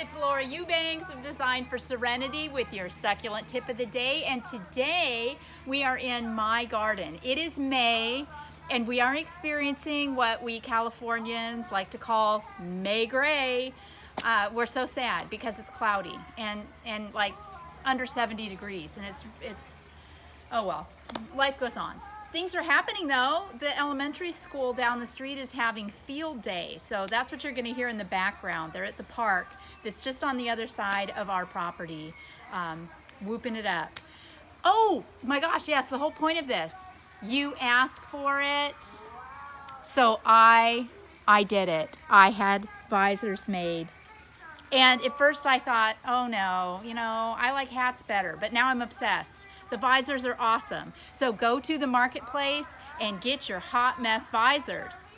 It's Laura Eubanks of Design for Serenity with your succulent tip of the day, and today we are in my garden. It is May and we are experiencing what we Californians like to call May gray. We're so sad because it's cloudy and like under 70 degrees, and it's oh well, life goes on. Things are happening though. The elementary school down the street is having field day, so that's what you're going to hear in the background. They're at the park that's just on the other side of our property, whooping it up. Oh my gosh, yes, the whole point of this, you asked for it, so I did it. I had visors made. And at first I thought, oh no, I like hats better, but now I'm obsessed. The visors are awesome. So go to the marketplace and get your hot mess visors.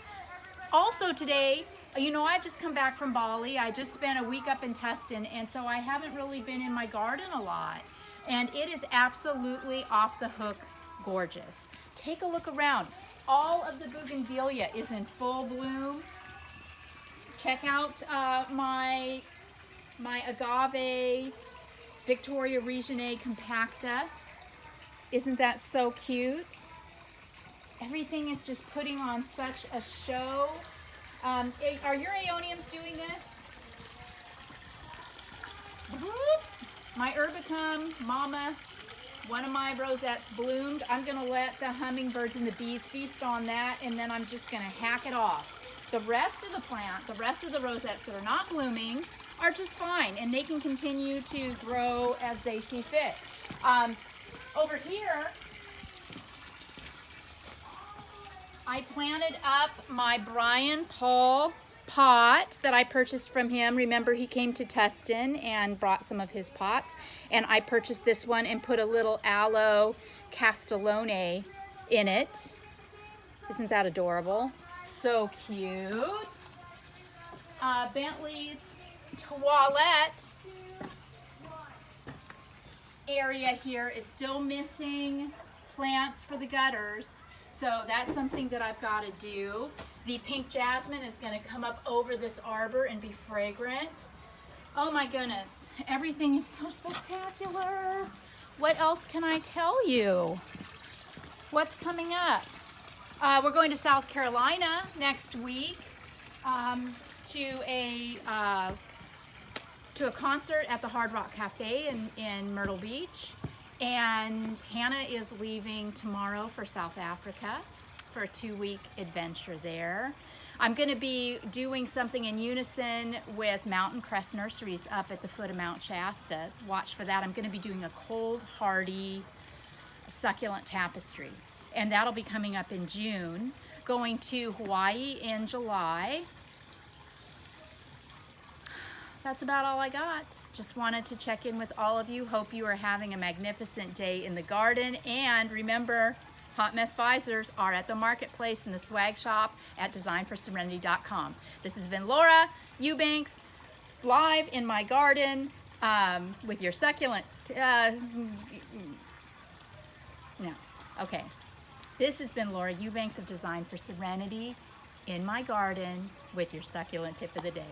Also today, I've just come back from Bali. I just spent a week up in Tustin, and so I haven't really been in my garden a lot. And it is absolutely off the hook gorgeous. Take a look around. All of the bougainvillea is in full bloom. Check out my agave Victoria Reginae compacta. Isn't that so cute? Everything is just putting on such a show. Are your aeoniums doing this? My Urbicum Mama, one of my rosettes bloomed. I'm gonna let the hummingbirds and the bees feast on that, and then I'm just gonna hack it off. The rest of the plant, the rest of the rosettes that are not blooming are just fine, and they can continue to grow as they see fit. Over here, I planted up my Brian Paul pot that I purchased from him. Remember, he came to Tustin and brought some of his pots, and I purchased this one and put a little aloe castellone in it. Isn't that adorable? So cute. Bentley's toilette area here is still missing plants for the gutters, so that's something that I've got to do. The pink jasmine is going to come up over this arbor and be fragrant. Oh my goodness, everything is so spectacular. What else can I tell you? What's coming up? We're going to South Carolina next week to a concert at the Hard Rock Cafe in Myrtle Beach, and Hannah is leaving tomorrow for South Africa for a 2-week adventure there. I'm going to be doing something in unison with Mountain Crest Nurseries up at the foot of Mount Shasta. Watch for that. I'm going to be doing a cold hardy succulent tapestry, and that'll be coming up in June. Going to Hawaii in July. That's about all I got. Just wanted to check in with all of you. Hope you are having a magnificent day in the garden. And remember, hot mess visors are at the marketplace in the swag shop at designforserenity.com. This has been Laura Eubanks, live in my garden with your succulent. No, okay. This has been Laura Eubanks of Design for Serenity in my garden with your succulent tip of the day.